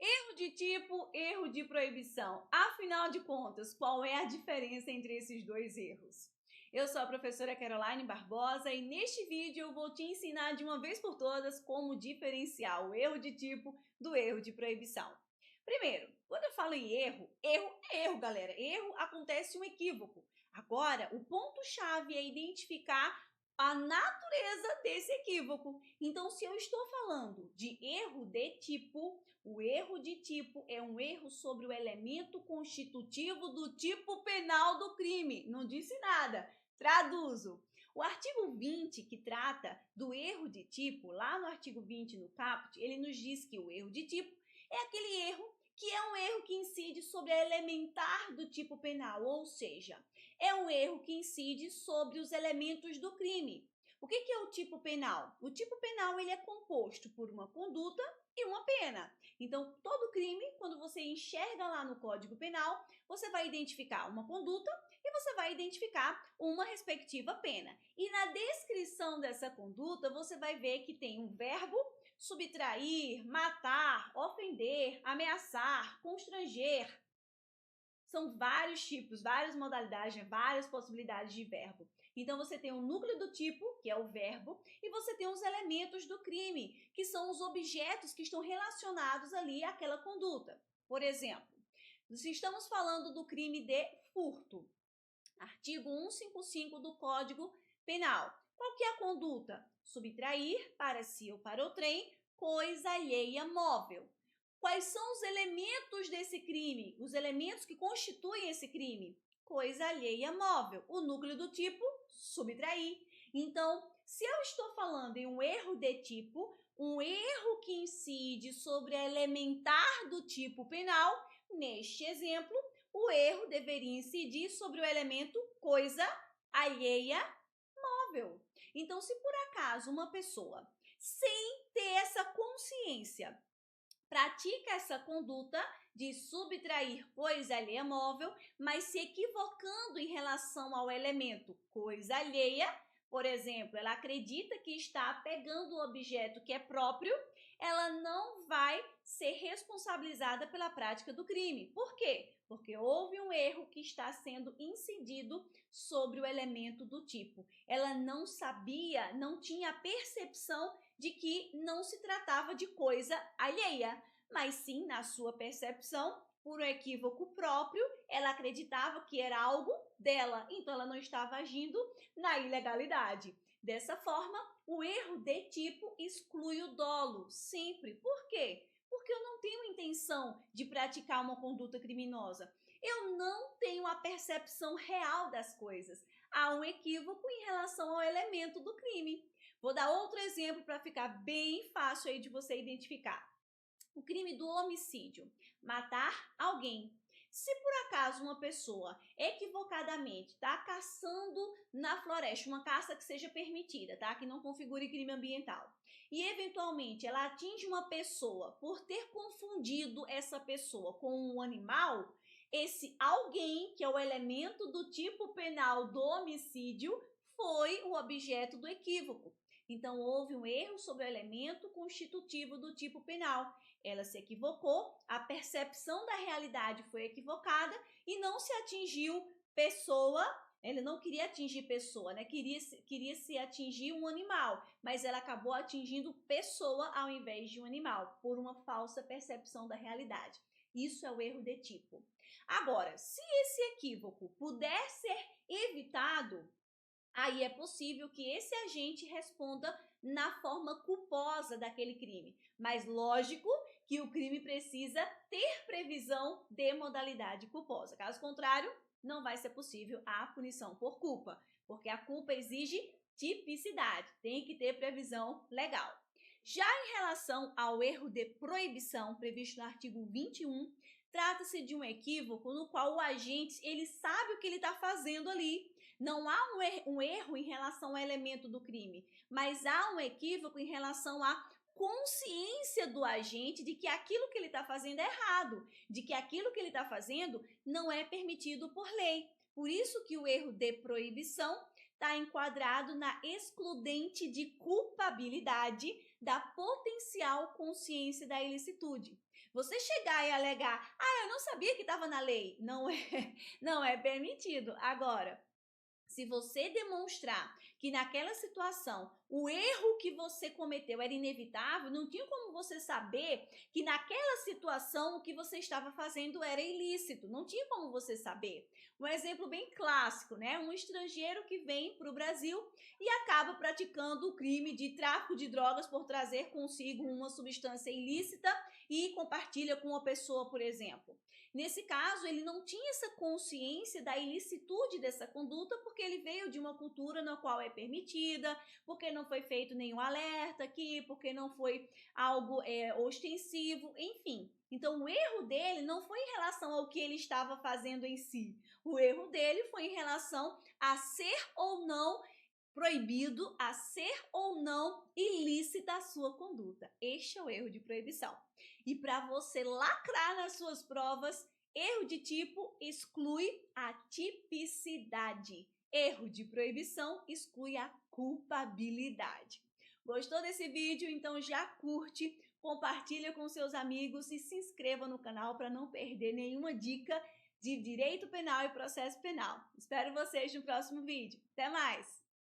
Erro de tipo, erro de proibição. Afinal de contas, qual é a diferença entre esses dois erros? Eu sou a professora Caroline Barbosa e neste vídeo eu vou te ensinar de uma vez por todas como diferenciar o erro de tipo do erro de proibição. Primeiro, quando eu falo em erro, erro é erro, galera. Erro acontece um equívoco. Agora, o ponto-chave é identificar a natureza desse equívoco. Então, se eu estou falando de erro de tipo, o erro de tipo é um erro sobre o elemento constitutivo do tipo penal do crime. Não disse nada. Traduzo. O artigo 20, que trata do erro de tipo, lá no artigo 20, no caput, ele nos diz que o erro de tipo é aquele erro que é um erro que incide sobre a elementar do tipo penal, ou seja, é um erro que incide sobre os elementos do crime. O que é o tipo penal? O tipo penal ele é composto por uma conduta e uma pena. Então, todo crime, quando você enxerga lá no Código Penal, você vai identificar uma conduta e você vai identificar uma respectiva pena. E na descrição dessa conduta, você vai ver que tem um verbo, subtrair, matar, ofender, ameaçar, constranger. São vários tipos, várias modalidades, várias possibilidades de verbo. Então, você tem o núcleo do tipo, que é o verbo, e você tem os elementos do crime, que são os objetos que estão relacionados ali àquela conduta. Por exemplo, se estamos falando do crime de furto, artigo 155 do Código Penal. Qual que é a conduta? Subtrair para si ou para o trem coisa alheia móvel. Quais são os elementos desse crime? Os elementos que constituem esse crime? Coisa alheia móvel. O núcleo do tipo, subtrair. Então, se eu estou falando em um erro de tipo, um erro que incide sobre a elementar do tipo penal, neste exemplo, o erro deveria incidir sobre o elemento coisa alheia móvel. Então, se por acaso uma pessoa, sem ter essa consciência, pratica essa conduta de subtrair coisa alheia móvel, mas se equivocando em relação ao elemento coisa alheia, por exemplo, ela acredita que está pegando o objeto que é próprio, ela não vai ser responsabilizada pela prática do crime. Por quê? Porque houve um erro que está sendo incidido sobre o elemento do tipo. Ela não sabia, não tinha a percepção de que não se tratava de coisa alheia, mas sim, na sua percepção, por um equívoco próprio, ela acreditava que era algo dela, então ela não estava agindo na ilegalidade. Dessa forma, o erro de tipo exclui o dolo, sempre. Por quê? Porque eu não tenho intenção de praticar uma conduta criminosa. Eu não tenho a percepção real das coisas. Há um equívoco em relação ao elemento do crime. Vou dar outro exemplo para ficar bem fácil aí de você identificar. O crime do homicídio, matar alguém. Se por acaso uma pessoa equivocadamente está caçando na floresta, uma caça que seja permitida, tá? Que não configure crime ambiental, e eventualmente ela atinge uma pessoa por ter confundido essa pessoa com um animal, esse alguém, que é o elemento do tipo penal do homicídio, foi o objeto do equívoco. Então, houve um erro sobre o elemento constitutivo do tipo penal. Ela se equivocou, a percepção da realidade foi equivocada e não se atingiu pessoa. Ela não queria atingir pessoa, né? Queria se atingir um animal, mas ela acabou atingindo pessoa ao invés de um animal, por uma falsa percepção da realidade. Isso é o erro de tipo. Agora, se esse equívoco puder ser evitado, aí é possível que esse agente responda na forma culposa daquele crime. Mas lógico que o crime precisa ter previsão de modalidade culposa. Caso contrário, não vai ser possível a punição por culpa, porque a culpa exige tipicidade, tem que ter previsão legal. Já em relação ao erro de proibição, previsto no artigo 21, trata-se de um equívoco no qual o agente ele sabe o que ele está fazendo ali. Não há um erro em relação ao elemento do crime, mas há um equívoco em relação à consciência do agente de que aquilo que ele está fazendo é errado, de que aquilo que ele está fazendo não é permitido por lei. Por isso que o erro de proibição está enquadrado na excludente de culpabilidade da potencial consciência da ilicitude. Você chegar e alegar, eu não sabia que estava na lei, não é permitido. Agora, se você demonstrar que naquela situação o erro que você cometeu era inevitável, não tinha como você saber que naquela situação o que você estava fazendo era ilícito, não tinha como você saber. Um exemplo bem clássico, né? Um estrangeiro que vem para o Brasil e acaba praticando o crime de tráfico de drogas por trazer consigo uma substância ilícita e compartilha com uma pessoa, por exemplo. Nesse caso, ele não tinha essa consciência da ilicitude dessa conduta, porque ele veio de uma cultura na qual é permitida, porque não foi feito nenhum alerta aqui, porque não foi algo ostensivo, enfim. Então, o erro dele não foi em relação ao que ele estava fazendo em si. O erro dele foi em relação a ser ou não proibido, a ser ou não ilícita a sua conduta. Este é o erro de proibição. E para você lacrar nas suas provas, erro de tipo exclui a tipicidade. Erro de proibição exclui a culpabilidade. Gostou desse vídeo? Então já curte, compartilha com seus amigos e se inscreva no canal para não perder nenhuma dica de direito penal e processo penal. Espero vocês no próximo vídeo. Até mais!